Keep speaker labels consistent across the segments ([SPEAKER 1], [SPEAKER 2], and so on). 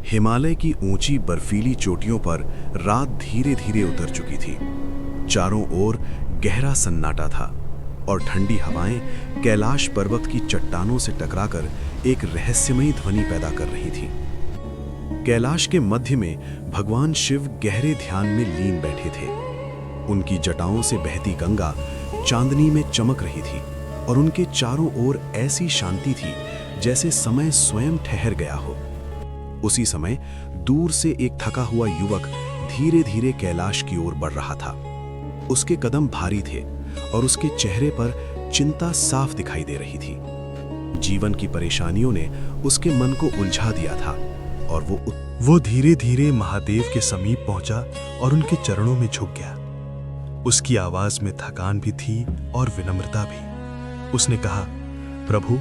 [SPEAKER 1] हिमालय की ऊंची बर्फीली चोटियों पर रात धीरे धीरे उतर चुकी थी। चारों ओर गहरा सन्नाटा था और ठंडी हवाएं कैलाश पर्वत की चट्टानों से टकराकर एक रहस्यमयी ध्वनि पैदा कर रही थी। कैलाश के मध्य में भगवान शिव गहरे ध्यान में लीन बैठे थे। उनकी जटाओं से बहती गंगा चांदनी में चमक रही थी और उनके चारों ओर ऐसी शांति थी जैसे समय स्वयं ठहर गया हो। उसी समय दूर से एक थका हुआ युवक धीरे धीरे कैलाश की ओर बढ़ रहा था। उसके कदम भारी थे और उसके चेहरे पर चिंता साफ दिखाई दे रही थी। जीवन की परेशानियों ने उसके मन को उलझा दिया था और वो धीरे धीरे महादेव के समीप पहुंचा और उनके चरणों में झुक गया। उसकी आवाज में थकान भी थी और विनम्रता भी। उसने कहा, प्रभु,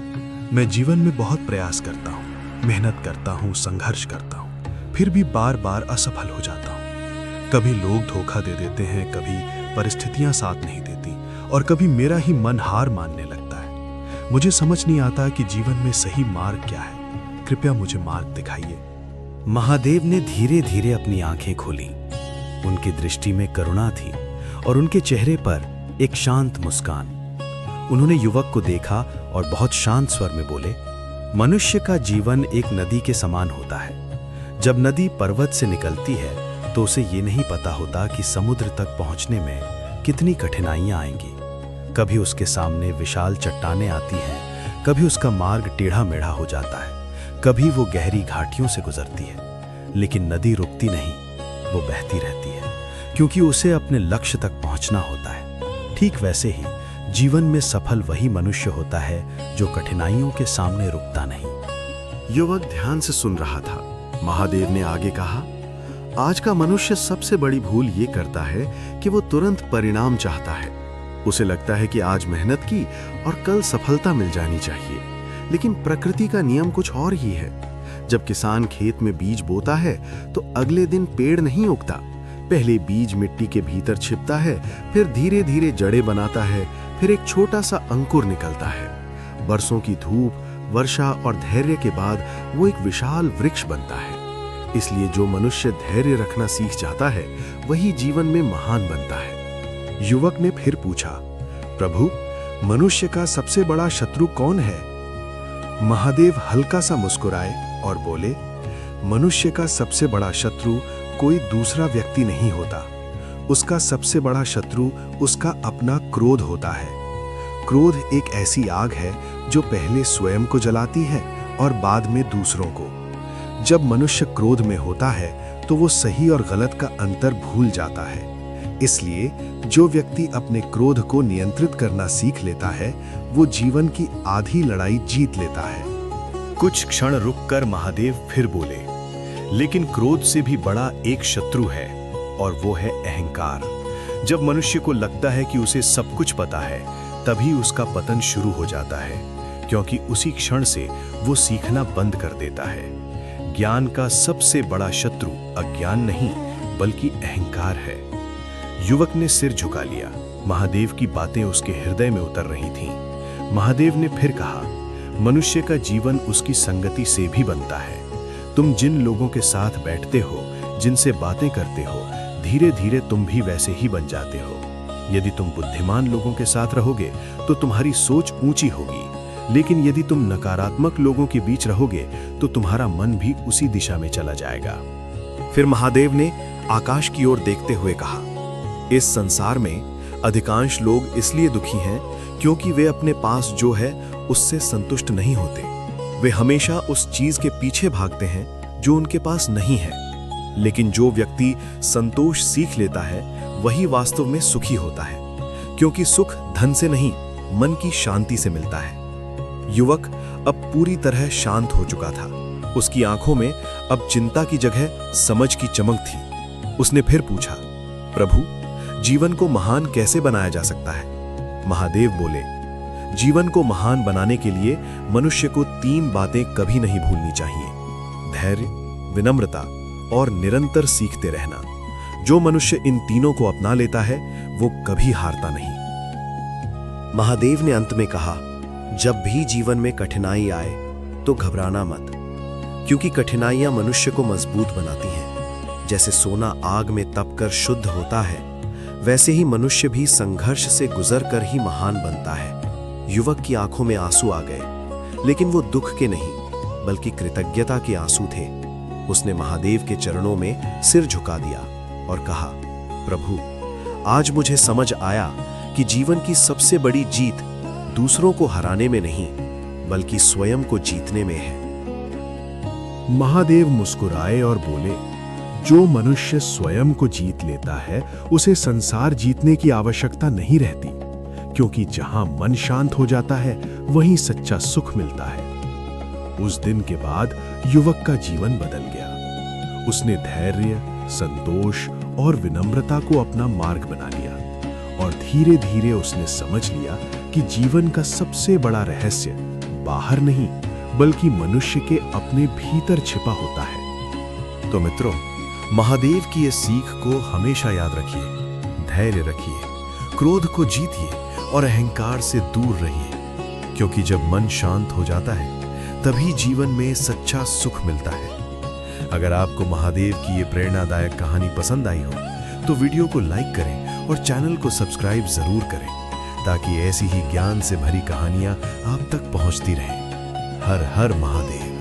[SPEAKER 1] मैं जीवन में बहुत प्रयास करता हूँ, मेहनत करता हूँ, संघर्ष करता हूँ, फिर भी बार बार असफल हो जाता हूँ। कभी लोग धोखा दे देते हैं, कभी परिस्थितियां साथ नहीं देती और कभी मेरा ही मन हार मानने लगता है। मुझे समझ नहीं आता कि जीवन में सही मार्ग क्या है। कृपया मुझे मार्ग दिखाइए।
[SPEAKER 2] महादेव ने धीरे धीरे अपनी आंखें खोली। उनकी दृष्टि में करुणा थी और उनके चेहरे पर एक शांत मुस्कान। उन्होंने युवक को देखा और बहुत शांत स्वर में बोले, मनुष्य का जीवन एक नदी के समान होता है। जब नदी पर्वत से निकलती है तो उसे ये नहीं पता होता कि समुद्र तक पहुंचने में कितनी कठिनाइयां आएंगी। कभी उसके सामने विशाल चट्टानें आती हैं, कभी उसका मार्ग टेढ़ा मेढ़ा हो जाता है, कभी वो गहरी घाटियों से गुजरती है। लेकिन नदी रुकती नहीं, वो बहती रहती है, क्योंकि उसे अपने लक्ष्य तक पहुंचना होता है। ठीक वैसे ही जीवन में सफल वही मनुष्य होता है जो कठिनाइयों के सामने रुकता नहीं।
[SPEAKER 1] युवक ध्यान से सुन रहा था। महादेव ने आगे कहा, आज का मनुष्य सबसे बड़ी भूल ये करता है कि वो तुरंत परिणाम चाहता है। उसे लगता है कि आज मेहनत की और कल सफलता मिल जानी चाहिए। लेकिन प्रकृति का नियम कुछ और ही है। जब किसान खेत में बीज बोता है तो अगले दिन पेड़ नहीं उगता। पहले बीज मिट्टी के भीतर छिपता है, फिर धीरे धीरे जड़ें बनाता है, फिर एक छोटा सा अंकुर निकलता है। बरसों की धूप, वर्षा और धैर्य के बाद वो एक विशाल वृक्ष बनता है। इसलिए जो मनुष्य धैर्य रखना सीख जाता है वही जीवन में महान बनता है।
[SPEAKER 3] युवक ने फिर पूछा, प्रभु, मनुष्य का सबसे बड़ा शत्रु कौन है? महादेव हल्का सा मुस्कुराए और बोले, मनुष्य का सबसे बड़ा शत्रु कोई दूसरा व्यक्ति नहीं होता। उसका सबसे बड़ा शत्रु उसका अपना क्रोध होता है। क्रोध एक ऐसी आग है जो पहले स्वयं को जलाती है और बाद में दूसरों को। जब मनुष्य क्रोध में होता है तो वो सही और गलत का अंतर भूल जाता है। इसलिए जो व्यक्ति अपने क्रोध को नियंत्रित करना सीख लेता है वो जीवन की आधी लड़ाई जीत लेता है।
[SPEAKER 1] कुछ क्षण रुककर महादेव फिर बोले, लेकिन क्रोध से भी बड़ा एक शत्रु है और वो है अहंकार। जब मनुष्य को लगता है कि उसे सब कुछ पता है, तभी उसका पतन शुरू हो जाता है, क्योंकि उसी क्षण से वो सीखना बंद कर देता है। ज्ञान का सबसे बड़ा शत्रु अज्ञान नहीं बल्कि अहंकार है। युवक ने सिर झुका लिया। महादेव की बातें उसके हृदय में उतर रही थीं। महादेव ने फिर कहा, मनुष्य का जीवन उसकी संगति से भी बनता है। तुम जिन लोगों के साथ बैठते हो, जिनसे बातें करते हो, धीरे धीरे तुम भी वैसे ही बन जाते हो। यदि तुम बुद्धिमान लोगों के साथ रहोगे तो तुम्हारी सोच ऊंची होगी, लेकिन यदि तुम नकारात्मक लोगों के बीच रहोगे तो तुम्हारा मन भी उसी दिशा में चला जाएगा।
[SPEAKER 4] फिर महादेव ने आकाश की ओर देखते हुए कहा, इस संसार में अधिकांश लोग इसलिए दुखी हैं क्योंकि वे अपने पास जो है उससे संतुष्ट नहीं होते। वे हमेशा उस चीज के पीछे भागते हैं जो उनके पास नहीं है। लेकिन जो व्यक्ति संतोष सीख लेता है वही वास्तव में सुखी होता है, क्योंकि सुख धन से नहीं, मन की शांति से मिलता है। युवक अब पूरी तरह शांत हो चुका था। उसकी आंखों में अब चिंता की जगह समझ की चमक थी। उसने फिर पूछा, प्रभु, जीवन को महान कैसे बनाया जा सकता है? महादेव बोले, जीवन को महान बनाने के लिए मनुष्य को 3 बातें कभी नहीं भूलनी चाहिए: धैर्य, विनम्रता और निरंतर सीखते रहना। जो मनुष्य इन तीनों को अपना लेता है वो कभी हारता नहीं। महादेव ने अंत में कहा, जब भी जीवन में कठिनाई आए तो घबराना मत। क्योंकि कठिनाइयां मनुष्य को मजबूत बनाती हैं। जैसे सोना आग में तपकर शुद्ध होता है, वैसे ही मनुष्य भी संघर्ष से गुजरकर ही महान बनता है। युवक की आंखों में आंसू आ गए, लेकिन वो दुख के नहीं बल्कि कृतज्ञता के आंसू थे। उसने महादेव के चरणों में सिर झुका दिया और कहा, प्रभु, आज मुझे समझ आया कि जीवन की सबसे बड़ी जीत दूसरों को हराने में नहीं बल्कि स्वयं को जीतने में है।
[SPEAKER 3] महादेव मुस्कुराए और बोले, जो मनुष्य स्वयं को जीत लेता है उसे संसार जीतने की आवश्यकता नहीं रहती, क्योंकि जहां मन शांत हो जाता है वहीं सच्चा सुख मिलता है। उस दिन के बाद युवक का जीवन बदल गया। उसने धैर्य, संतोष और विनम्रता को अपना मार्ग बना लिया और धीरे धीरे उसने समझ लिया कि जीवन का सबसे बड़ा रहस्य बाहर नहीं बल्कि मनुष्य के अपने भीतर छिपा होता है।
[SPEAKER 4] तो मित्रों, महादेव की ये सीख को हमेशा याद रखिए, धैर्य रखिए, क्रोध को जीतिए और अहंकार से दूर रहिए, क्योंकि जब मन शांत हो जाता है तभी जीवन में सच्चा सुख मिलता है। अगर आपको महादेव की ये प्रेरणादायक कहानी पसंद आई हो तो वीडियो को लाइक करें और चैनल को सब्सक्राइब जरूर करें, ताकि ऐसी ही ज्ञान से भरी कहानियां आप तक पहुंचती रहें। हर हर महादेव।